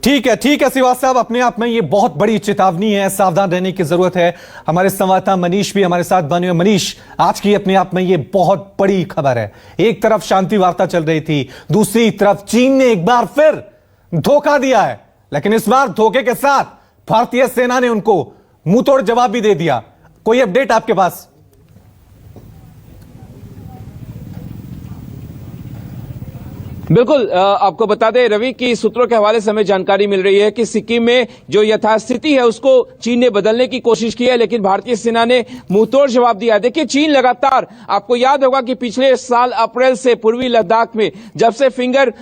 ठीक है सिवास साहब, अपने आप में ये बहुत बड़ी चेतावनी है, सावधान रहने की जरूरत है। हमारे संवाददाता मनीष भी हमारे साथ बने हुए। मनीष, आज की अपने आप में ये बहुत बड़ी खबर है। एक तरफ शांति वार्ता चल रही थी, दूसरी तरफ चीन ने एक बार फिर धोखा दिया है, लेकिन इस बार धोखे के साथ भारतीय सेना ने उनको मुंहतोड़ जवाब भी दे दिया। कोई अपडेट आपके पास? बिल्कुल, आपको बता दें रवि की सूत्रों के हवाले से हमें जानकारी मिल रही है कि सिक्किम में जो यथास्थिति है उसको चीन ने बदलने की कोशिश की है, लेकिन भारतीय सेना ने मुंहतोड़ जवाब दिया। देखिए, चीन लगातार, आपको याद होगा कि पिछले साल अप्रैल से पूर्वी लद्दाख में जब से फिंगर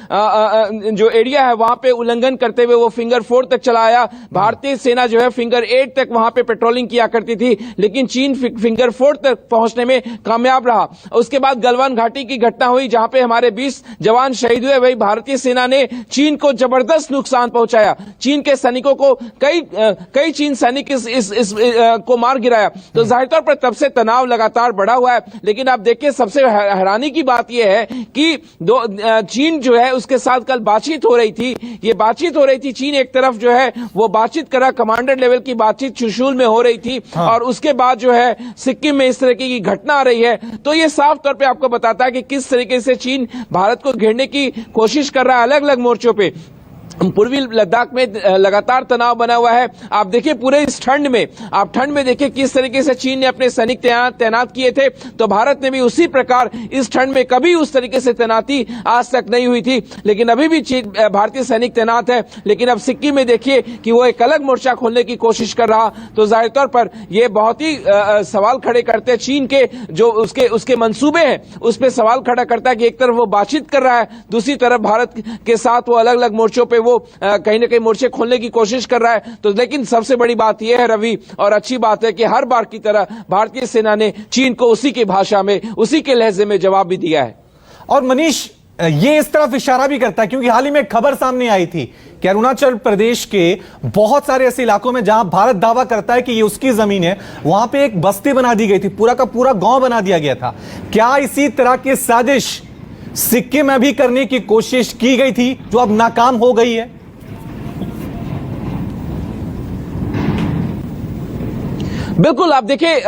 जो एरिया है वहां पे उल्लंघन करते हुए वो फिंगर 4 तक चला आया, भारतीय सेना जो है फिंगर 8 तक वहां पे पेट्रोलिंग किया करती थी, लेकिन चीन फिंगर 4 तक पहुंचने में कामयाब रहा। उसके बाद गलवान घाटी की घटना हुई जहां पे हमारे 20 जवान शहीद हुए। वही भारतीय सेना ने चीन को जबरदस्त नुकसान पहुंचाया, चीन के सैनिकों को कई चीन सैनिक को मार गिराया। तो जाहिर तौर पर तब से तनाव लगातार बढ़ा हुआ है। लेकिन आप देखिए, सबसे हैरानी की बात यह है कि चीन जो है उसके साथ कल बातचीत हो रही थी। ये बातचीत हो रही थी, चीन एक तरफ जो है वो बातचीत कर रहा, कमांडर लेवल की बातचीत चुशूल में हो रही थी। हाँ। और उसके बाद जो है सिक्किम में इस तरह की घटना आ रही है। तो ये साफ तौर पर आपको बताता है कि किस तरीके से चीन भारत को घेरने की कोशिश कर रहा है अलग अलग मोर्चों पे। पूर्वी लद्दाख में लगातार तनाव बना हुआ है। आप देखिए पूरे इस ठंड में, आप ठंड में देखिए किस तरीके से चीन ने अपने सैनिक तैनात किए थे, तो भारत ने भी उसी प्रकार इस ठंड में कभी उस तरीके से तैनाती आज तक नहीं हुई थी। लेकिन अभी भी भारतीय सैनिक तैनात है। लेकिन अब सिक्किम में देखिए कि वो एक अलग मोर्चा खोलने की कोशिश कर रहा, तो जाहिर तौर पर यह बहुत ही सवाल खड़े करते हैं। चीन के जो उसके मंसूबे हैं उस पर सवाल खड़ा करता है कि एक तरफ वो बातचीत कर रहा है, दूसरी तरफ भारत के साथ वो अलग अलग मोर्चों पर कहीं ना कहीं मोर्चे खोलने की कोशिश कर रहा है। तो लेकिन सबसे बड़ी बात यह है रवि, और अच्छी बात है कि हर बार की तरह भारतीय सेना ने चीन को उसी की भाषा में, उसी के लहजे में जवाब भी दिया है। और मनीष, ये इस तरफ इशारा भी करता है, क्योंकि हाल ही में खबर सामने आई थी कि अरुणाचल प्रदेश के बहुत सारे ऐसे इलाकों में जहां भारत दावा करता है कि ये उसकी जमीन है, वहां पे एक बस्ती बना दी गई थी, पूरा का पूरा गांव बना दिया गया था। क्या इसी तरह की साजिश सिक्किम में भी करने की कोशिश की गई थी, जो अब नाकाम हो गई है? बिल्कुल, आप देखिए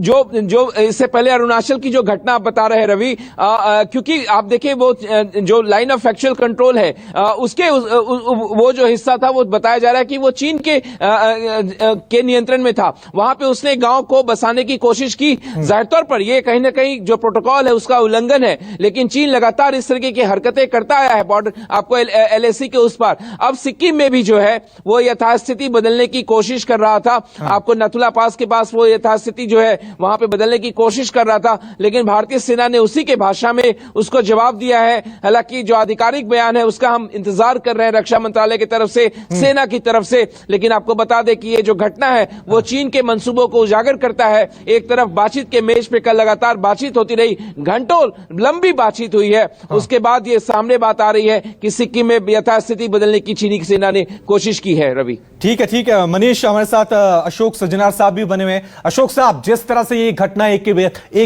जो इससे पहले अरुणाचल की जो घटना आप बता रहे हैं रवि, क्योंकि आप देखिए वो जो लाइन ऑफ फैक्चुअल कंट्रोल है उसके वो जो हिस्सा था वो बताया जा रहा है कि वो चीन के नियंत्रण में था। वहां पे उसने गांव को बसाने की कोशिश की। जाहिर तौर पर ये कहीं ना कहीं जो प्रोटोकॉल है उसका उल्लंघन है, लेकिन चीन लगातार इस तरीके की हरकतें करता आया है बॉर्डर, आपको LAC के उस पार। अब सिक्किम में भी जो है वो यथास्थिति बदलने की कोशिश कर रहा था। आपको नथुला पास के पास वो यथास्थिति जो है वहां पे बदलने की कोशिश कर रहा था, लेकिन भारतीय सेना ने उसी के भाषा में उसको जवाब दिया है। हालांकि जो आधिकारिक बयान है उसका हम इंतजार कर रहे हैं रक्षा मंत्रालय की तरफ से, सेना की तरफ से। लेकिन आपको बता दें कि ये जो घटना है वो चीन के मंसूबों को उजागर करता है। एक तरफ बातचीत के मेज पे कल लगातार बातचीत होती रही, घंटों लंबी बातचीत हुई है। उसके बाद ये सामने बात आ रही है कि सिक्किम में यथास्थिति बदलने की चीनी सेना ने कोशिश की है। रवि, ठीक है मनीष, हमारे साथ अशोक सज्जनार साहब भी बने हुए। अशोक साहब, जिस तरह से ये घटना एक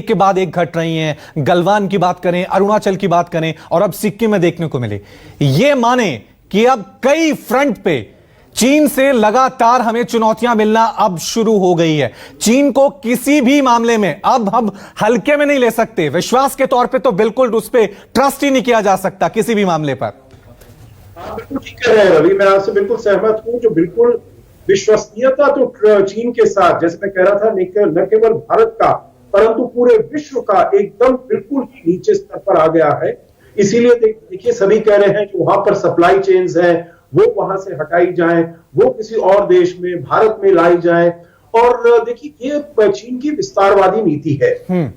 के बाद एक घट रही हैं, गलवान की बात करें, अरुणाचल की बात करें, और अब सिक्किम में देखने को मिले, ये माने कि अब कई फ्रंट पे चीन से लगातार हमें चुनौतियां मिलना अब शुरू हो गई है। चीन को किसी भी मामले में अब हम हल्के में नहीं ले सकते। विश्वास के तौर पे तो बिल्कुल उस पर ट्रस्ट ही नहीं किया जा सकता किसी भी मामले पर। बिल्कुल ठीक कह रहे हैं रवि, मैं आपसे बिल्कुल सहमत हूं। जो बिल्कुल विश्वसनीयता तो चीन के साथ, जैसे मैं कह रहा था, न केवल भारत का परंतु पूरे विश्व का एकदम बिल्कुल ही नीचे स्तर पर आ गया है। इसीलिए देखिए सभी कह रहे हैं कि वहां पर सप्लाई चेन्स हैं वो वहां से हटाई जाएं, वो किसी और देश में, भारत में लाई जाएं। और देखिए ये चीन की विस्तारवादी नीति है,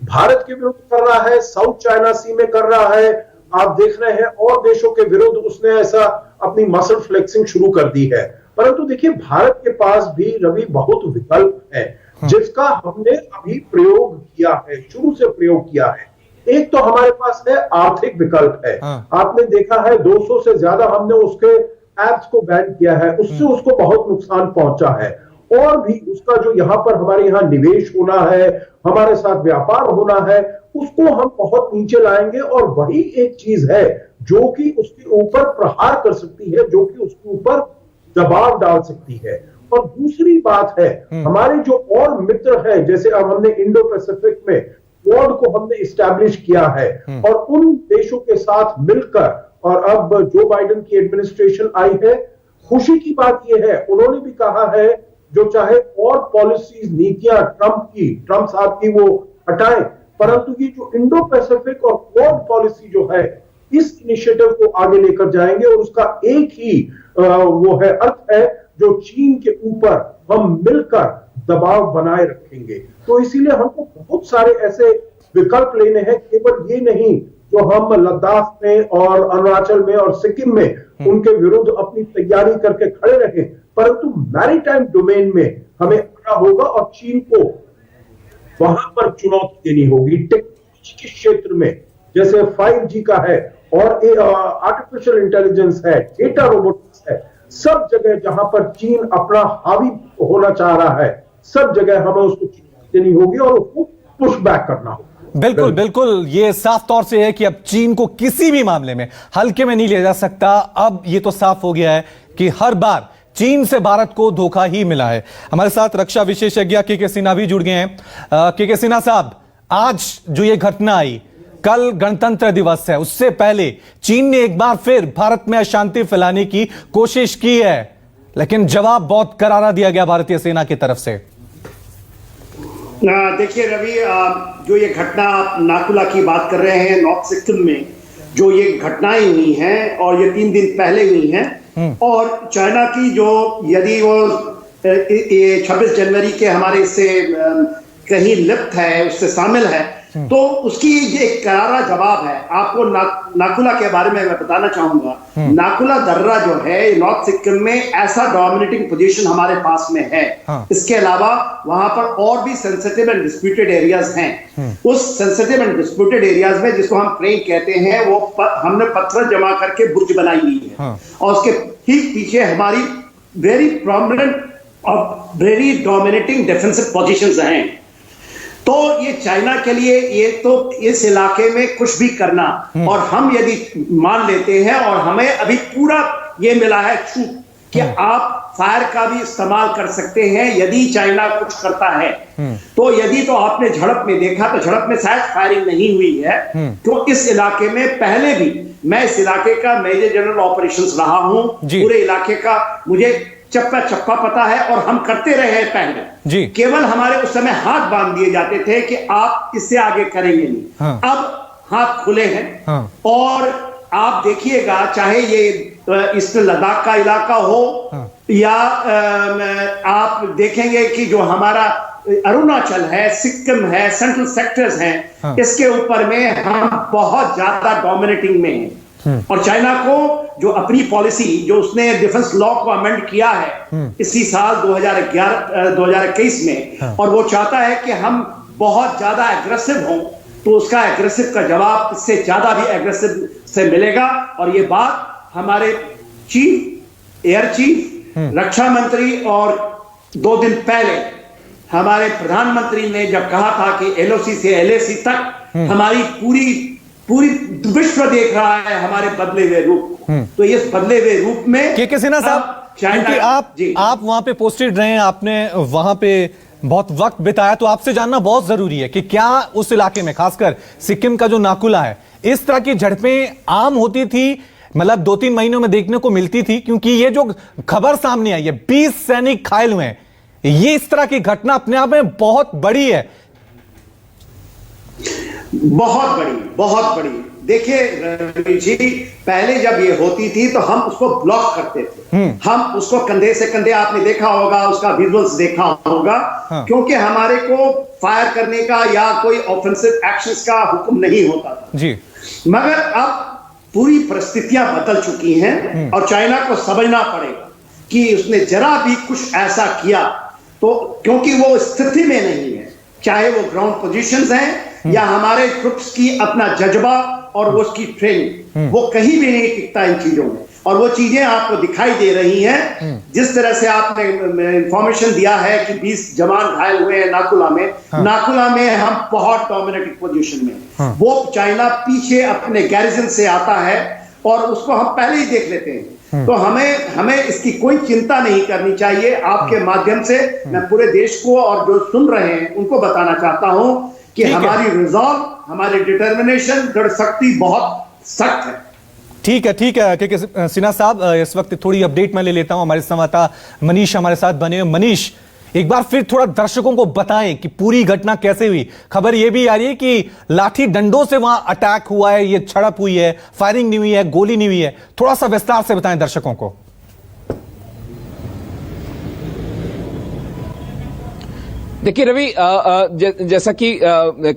भारत के विरुद्ध कर रहा है, साउथ चाइना सी में कर रहा है। आप देख रहे हैं और देशों के विरुद्ध उसने ऐसा अपनी मसल फ्लेक्सिंग शुरू कर दी है। परंतु देखिए भारत के पास भी रवि बहुत विकल्प है जिसका हमने अभी प्रयोग किया है, शुरू से प्रयोग किया है। एक तो हमारे पास है आर्थिक विकल्प है। आपने देखा है 200 से ज्यादा हमने उसके एप्स को बैन किया है, उससे उसको बहुत नुकसान पहुंचा है। और भी उसका जो यहाँ पर हमारे यहाँ निवेश होना है, हमारे साथ व्यापार होना है, उसको हम बहुत नीचे लाएंगे। और वही एक चीज है जो कि उसके ऊपर प्रहार कर सकती है, जो कि उसके ऊपर दबाव डाल सकती है। और दूसरी बात है, हमारे जो और मित्र हैं, जैसे अब हमने इंडो पैसिफिक में क्वाड को हमने इस्टेब्लिश किया है, और उन देशों के साथ मिलकर, और अब जो बाइडेन की एडमिनिस्ट्रेशन आई है, खुशी की बात यह है, उन्होंने भी कहा है जो चाहे और पॉलिसीज, नीतियां ट्रंप साहब की वो हटाएं, परंतु ये जो इंडो पैसिफिक और क्वाड पॉलिसी जो है, इस इनिशिएटिव को आगे लेकर जाएंगे, और उसका एक ही वो है अर्थ है, जो चीन के ऊपर हम मिलकर दबाव बनाए रखेंगे। तो इसीलिए हमको बहुत सारे ऐसे विकल्प लेने हैं, केवल ये नहीं जो हम लद्दाख में और अरुणाचल में और सिक्किम में उनके विरुद्ध अपनी तैयारी करके खड़े रहे, परंतु मैरीटाइम डोमेन में हमें आना होगा और चीन को वहां पर चुनौती देनी होगी। टेक्नोलॉजी के क्षेत्र में जैसे 5G का है, और आर्टिफिशियल इंटेलिजेंस है, डेटा रोबोटिक्स है, सब जगह जहां पर चीन अपना हावी होना चाह रहा है, सब जगह हमें उसको चुनौती देनी होगी और उसको पुश बैक करना होगा। बिल्कुल बिल्कुल, ये साफ तौर से है कि अब चीन को किसी भी मामले में हल्के में नहीं लिया जा सकता। अब ये तो साफ हो गया है कि हर बार चीन से भारत को धोखा ही मिला है। हमारे साथ रक्षा विशेषज्ञ के सिन्हा भी जुड़ गए हैं। के सिन्हा साहब, आज जो ये घटना आई, कल गणतंत्र दिवस है, उससे पहले चीन ने एक बार फिर भारत में अशांति फैलाने की कोशिश की है, लेकिन जवाब बहुत करारा दिया गया भारतीय सेना की तरफ से। देखिए रवि, जो ये घटना आप नाकुला की बात कर रहे हैं, नॉर्थ सिक्किम में जो ये घटनाएं हुई हैं, और ये 3 दिन पहले हुई हैं, और चाइना की जो, यदि वो ये 26 जनवरी के हमारे इससे कहीं लिप्त है, उससे शामिल है, तो उसकी ये एक करारा जवाब है। आपको नाकुला के बारे में मैं बताना चाहूंगा। नाकुला दर्रा जो है नॉर्थ सिक्किम में, ऐसा डोमिनेटिंग पोजीशन हमारे पास में है। इसके अलावा वहां पर और भी सेंसिटिव एंड डिस्प्यूटेड एरियाज हैं। उस सेंसिटिव एंड डिस्प्यूटेड एरियाज में, जिसको हम फ्रेम कहते हैं, वो हमने पत्थर जमा करके बुर्ज बनाई हुई है, और उसके ठीक पीछे हमारी वेरी प्रोमिनेंट और वेरी डोमिनेटिंग डिफेंसिव पोजीशंस हैं। तो ये चाइना के लिए, ये तो इस इलाके में कुछ भी करना, और हम यदि मान लेते हैं, और हमें अभी पूरा ये मिला है छूट कि आप फायर का भी इस्तेमाल कर सकते हैं यदि चाइना कुछ करता है। तो यदि, तो आपने झड़प में देखा, तो झड़प में शायद फायरिंग नहीं हुई है, तो इस इलाके में पहले भी, मैं इस इलाके का मेजर जनरल ऑपरेशंस रहा हूं, पूरे इलाके का मुझे चप्पा चप्पा पता है, और हम करते रहे हैं पहले जी। केवल हमारे उस समय हाथ बांध दिए जाते थे कि आप इससे आगे करेंगे नहीं। अब हाथ खुले हैं, और आप देखिएगा, चाहे ये इस लद्दाख का इलाका हो, या आप देखेंगे कि जो हमारा अरुणाचल है, सिक्किम है, सेंट्रल सेक्टर्स हैं, इसके ऊपर में हम बहुत ज्यादा डोमिनेटिंग में हैं। और चाइना को जो अपनी पॉलिसी, जो उसने डिफेंस लॉ को अमेंड किया है इसी साल 2021 में, और वो चाहता है कि हम बहुत ज्यादा एग्रेसिव हों, तो उसका एग्रेसिव का जवाब इससे ज्यादा भी एग्रेसिव से मिलेगा। और ये बात हमारे चीफ, एयर चीफ, रक्षा मंत्री, और 2 दिन पहले हमारे प्रधानमंत्री ने जब कहा था कि LOC से LAC तक हमारी पूरी विश्व देख रहा है हमारे बदले हुए रूप, तो इस बदले हुए रूप में के सिन्हा साहब, क्योंकि आप वहां पे पोस्टेड रहे हैं, आपने वहां पे बहुत वक्त बिताया, तो आपसे जानना बहुत जरूरी है कि क्या उस इलाके में, खासकर सिक्किम का जो नाकुला है, इस तरह की झड़पें आम होती थी, मतलब 2-3 महीनों में देखने को मिलती थी? क्योंकि ये जो खबर सामने आई है, 20 सैनिक घायल हुए हैं, ये इस तरह की घटना अपने आप में बहुत बड़ी है। बहुत बड़ी। देखिए रवि जी, पहले जब ये होती थी तो हम उसको ब्लॉक करते थे, हम उसको कंधे से कंधे, आपने देखा होगा, उसका विजुअल्स देखा होगा, क्योंकि हमारे को फायर करने का या कोई ऑफेंसिव एक्शंस का हुक्म नहीं होता था जी। मगर अब पूरी परिस्थितियां बदल चुकी हैं, और चाइना को समझना पड़ेगा कि उसने जरा भी कुछ ऐसा किया तो, क्योंकि वो स्थिति में नहीं है, चाहे वो ग्राउंड पोजीशंस हैं या हमारे ट्रुप्स की अपना जज्बा और वो उसकी ट्रेनिंग, वो कहीं भी नहीं टिकता इन चीजों में। और वो चीजें आपको दिखाई दे रही हैं, जिस तरह से आपने इंफॉर्मेशन दिया है कि 20 जवान घायल हुए हैं नाकुला में। नाकुला में हम बहुत डोमिनेटिंग पोजीशन में, वो चाइना पीछे अपने गैरिजन से आता है, और उसको हम पहले ही देख लेते हैं। तो हमें इसकी कोई चिंता नहीं करनी चाहिए। आपके माध्यम से मैं पूरे देश को और जो सुन रहे हैं उनको बताना चाहता हूं कि हमारी रिजॉल्व, हमारी डिटर्मिनेशन, दृढ़ शक्ति बहुत सख्त है। ठीक है क्योंकि सिन्हा साहब इस वक्त थोड़ी अपडेट मैं ले लेता हूं। हमारे संवाददाता मनीष हमारे साथ बने हुए। मनीष, एक बार फिर थोड़ा दर्शकों को बताएं कि पूरी घटना कैसे हुई। खबर यह भी आ रही है कि लाठी डंडों से वहां अटैक हुआ है, ये झड़प हुई है, फायरिंग नहीं हुई है, गोली नहीं हुई है। थोड़ा सा विस्तार से बताएं दर्शकों को। देखिए रवि, जैसा कि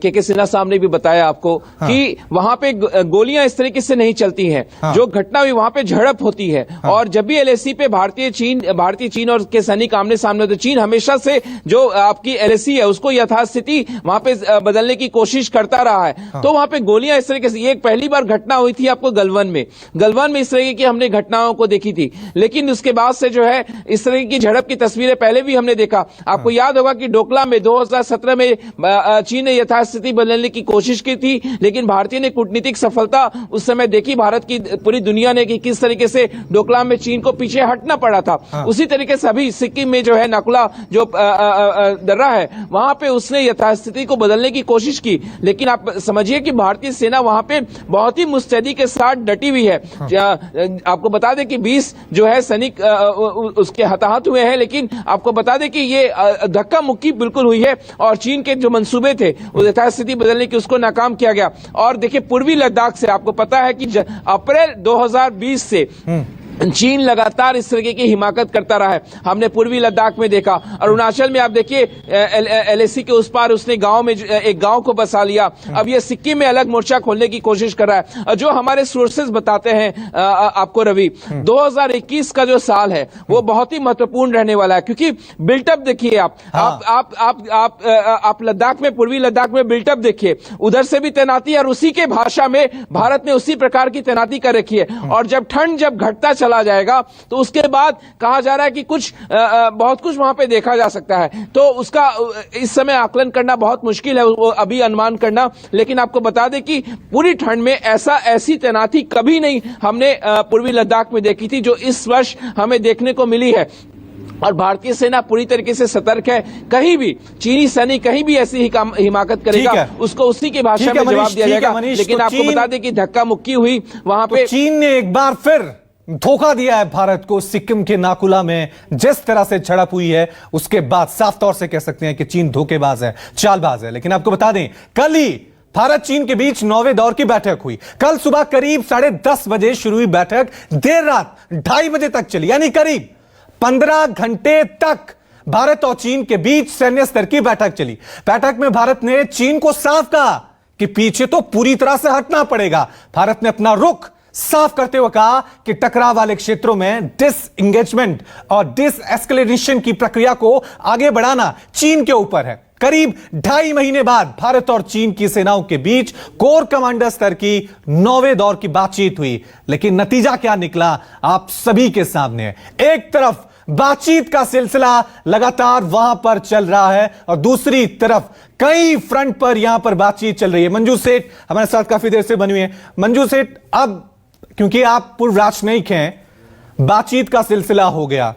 के सिन्हा साहब ने भी बताया आपको कि वहां पे गोलियां इस तरीके से नहीं चलती हैं। जो घटना हुई वहां पे झड़प होती है। और जब भी एलएसी पे भारतीय चीन और के सैनिक आमने सामने होते, चीन हमेशा से जो आपकी एलएसी है उसको यथास्थिति वहां पे बदलने की कोशिश करता रहा है। तो वहां पे गोलियां इस तरीके से, ये एक पहली बार घटना हुई थी आपको गलवान में इस तरीके की हमने घटनाओं को देखी थी। लेकिन उसके बाद से जो है इस तरह की झड़प की तस्वीरें पहले भी हमने देखा। आपको याद होगा कि डोकलाम में 2017 में चीन ने यथास्थिति बदलने की कोशिश की थी, लेकिन भारतीय ने कूटनीतिक सफलता उस समय देखी, भारत की पूरी दुनिया ने, कि किस तरीके से डोकलाम में चीन को पीछे हटना पड़ा था। उसी तरीके से अभी सिक्किम में जो है नाकुला जो दर्रा है वहां पे उसने यथास्थिति को बदलने की कोशिश की। लेकिन आप समझिए कि भारतीय सेना वहां पे बहुत ही मुस्तैदी के साथ डटी हुई है। आपको बता दें कि 20 जो है सैनिक उसके हताहत हुए हैं, लेकिन आपको बता दें कि ये धक्का मुक्की बिल्कुल हुई है और चीन के जो मंसूबे थे उस यथास्थिति बदलने की उसको नाकाम किया गया। और देखिए पूर्वी लद्दाख से आपको पता है कि अप्रैल 2020 से चीन लगातार इस तरीके की हिमाकत करता रहा है। हमने पूर्वी लद्दाख में देखा, अरुणाचल में आप देखिए एलएसी के उस पार उसने गांव में एक गांव को बसा लिया। अब ये सिक्किम में अलग मोर्चा खोलने की कोशिश कर रहा है। जो हमारे सोर्सेज बताते हैं आपको रवि, 2021 का जो साल है वो बहुत ही महत्वपूर्ण रहने वाला है, क्योंकि बिल्टअप देखिए आप लद्दाख में, पूर्वी लद्दाख में बिल्टअप देखिए, उधर से भी तैनाती और उसी के भाषा में भारत ने उसी प्रकार की तैनाती कर रखी है। और जब ठंड घटता चला जाएगा तो उसके बाद कहा जा रहा है कि कुछ बहुत कुछ वहां पे देखा जा सकता है। तो उसका इस समय आकलन करना बहुत मुश्किल है, अभी अनुमान करना। लेकिन आपको बता दें कि पूरी ठंड में ऐसी तैनाती कभी नहीं हमने पूर्वी लद्दाख में देखी थी जो इस वर्ष हमें देखने को मिली है। और भारतीय सेना पूरी तरीके से सतर्क है। कहीं भी चीनी सैनिक कहीं भी ऐसी हिमाकत करेगा उसको उसी की भाषा में जवाब दिया जाएगा। लेकिन आपको बता दें कि धक्का मुक्की हुई वहां पे। चीन ने एक बार फिर धोखा दिया है भारत को। सिक्किम के नाकुला में जिस तरह से झड़प हुई है उसके बाद साफ तौर से कह सकते हैं कि चीन धोखेबाज है, चालबाज है। लेकिन आपको बता दें कल ही भारत चीन के बीच 9वें दौर की बैठक हुई। कल सुबह करीब 10:30 बजे शुरू हुई बैठक, देर रात 2:30 बजे तक चली, यानी करीब 15 घंटे तक भारत और चीन के बीच सैन्य स्तर की बैठक चली। बैठक में भारत ने चीन को साफ कहा कि पीछे तो पूरी तरह से हटना पड़ेगा। भारत ने अपना रुख साफ करते हुए कहा कि टकराव वाले क्षेत्रों में डिसएंगेजमेंट और डिसएस्केलेशन की प्रक्रिया को आगे बढ़ाना चीन के ऊपर है। करीब 2.5 महीने बाद भारत और चीन की सेनाओं के बीच कोर कमांडर स्तर की 9वें दौर की बातचीत हुई। लेकिन नतीजा क्या निकला आप सभी के सामने है। एक तरफ बातचीत का सिलसिला लगातार वहां पर चल रहा है और दूसरी तरफ कई फ्रंट पर यहां पर बातचीत चल रही है। मंजू सेठ हमारे साथ काफी देर से बनी हुई है। मंजू सेठ, अब क्योंकि आप पूर्व राजनयिक हैं, बातचीत का सिलसिला हो गया,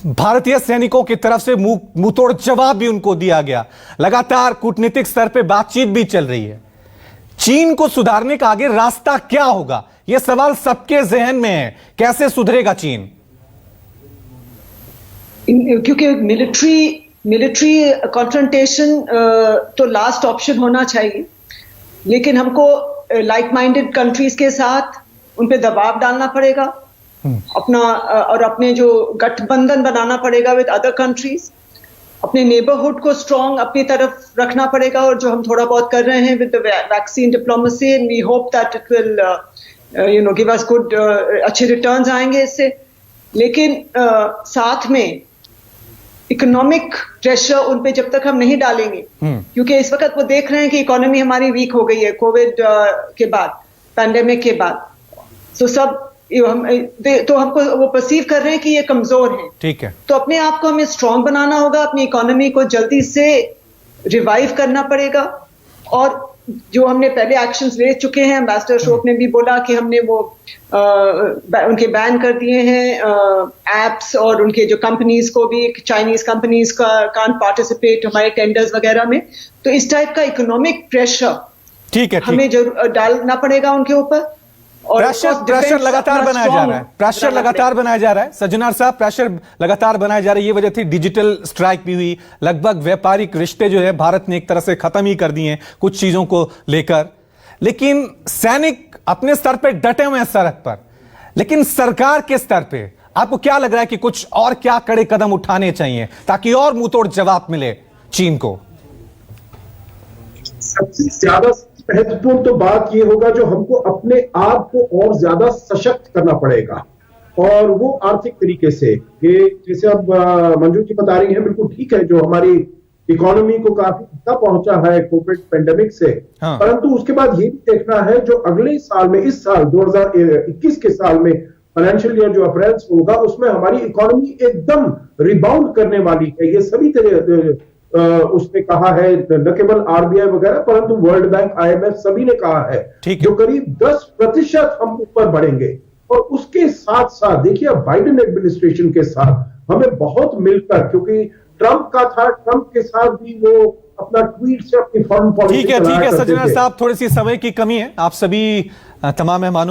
भारतीय सैनिकों की तरफ से मुंहतोड़ जवाब भी उनको दिया गया, लगातार कूटनीतिक स्तर पे बातचीत भी चल रही है। चीन को सुधारने का आगे रास्ता क्या होगा, यह सवाल सबके जहन में है। कैसे सुधरेगा चीन? क्योंकि मिलिट्री कॉन्फ्रंटेशन तो लास्ट ऑप्शन होना चाहिए, लेकिन हमको लाइक माइंडेड कंट्रीज के साथ उन पे दबाव डालना पड़ेगा अपना, और अपने जो गठबंधन बनाना पड़ेगा विद अदर कंट्रीज, अपने नेबरहुड को स्ट्रांग अपनी तरफ रखना पड़ेगा। और जो हम थोड़ा बहुत कर रहे हैं with the vaccine diplomacy, and we hope that it will give us good अच्छे रिटर्न्स आएंगे इससे। लेकिन साथ में इकोनॉमिक प्रेशर उन पे जब तक हम नहीं डालेंगे, क्योंकि इस वक्त वो देख रहे हैं कि इकोनॉमी हमारी वीक हो गई है कोविड के बाद, पैंडेमिक के बाद। तो हमको वो परसीव कर रहे हैं कि ये कमजोर हैं। ठीक है, तो अपने आप को हमें स्ट्रांग बनाना होगा, अपनी इकोनॉमी को जल्दी से रिवाइव करना पड़ेगा। और जो हमने पहले एक्शंस ले चुके हैं, एम्बेसडर अशोक ने भी बोला कि हमने वो उनके बैन कर दिए हैं एप्स, और उनके जो कंपनीज को भी, चाइनीज कंपनीज का कांट पार्टिसिपेट हमारे टेंडर्स वगैरह में। तो इस टाइप का इकोनॉमिक प्रेशर ठीक है, हमें जरूर डालना पड़ेगा उनके ऊपर। और प्रेशर लगातार बनाया जा रहा है, प्रेशर लगातार बनाया जा रहा है सज्जनार साहब, प्रेशर लगातार बनाया जा रहा है। ये वजह थी डिजिटल स्ट्राइक भी हुई, लगभग व्यापारिक रिश्ते जो है भारत ने एक तरह से खत्म ही कर दिए हैं कुछ चीजों को लेकर। लेकिन सैनिक अपने स्तर पे डटे हुए हैं सड़क पर, लेकिन सरकार के स्तर पे आपको क्या लग रहा है कि कुछ और क्या कड़े कदम उठाने चाहिए ताकि और मुंहतोड़ जवाब मिले चीन को? सबसे ज्यादा महत्वपूर्ण तो बात यह होगा जो हमको अपने आप को और ज्यादा सशक्त करना पड़ेगा, और वो आर्थिक तरीके से। ये जैसे अब मंजू जी बता रही है, बिल्कुल ठीक है, जो हमारी इकोनॉमी को काफी धक्का पहुंचा है कोविड पेंडेमिक से। हाँ। परंतु उसके बाद ये भी देखना है जो अगले साल में, इस साल 2021 के साल में फाइनेंशियल ईयर जो अप्रैल से होगा, उसमें हमारी इकोनॉमी एकदम रिबाउंड करने वाली है। ये सभी तरह उसने कहा है, न केवल आरबीआई वगैरह परंतु वर्ल्ड बैंक, आईएमएफ सभी ने कहा है जो करीब 10% हम ऊपर बढ़ेंगे। और उसके साथ साथ देखिए बाइडेन एडमिनिस्ट्रेशन के साथ हमें बहुत मिलकर, क्योंकि ट्रंप का था, ट्रंप के साथ भी वो अपना ट्वीट से अपनी फॉरेन पॉलिसी ठीक है सज्जनर साहब, थोड़ी सी समय की कमी है। आप सभी तमाम मेहमानों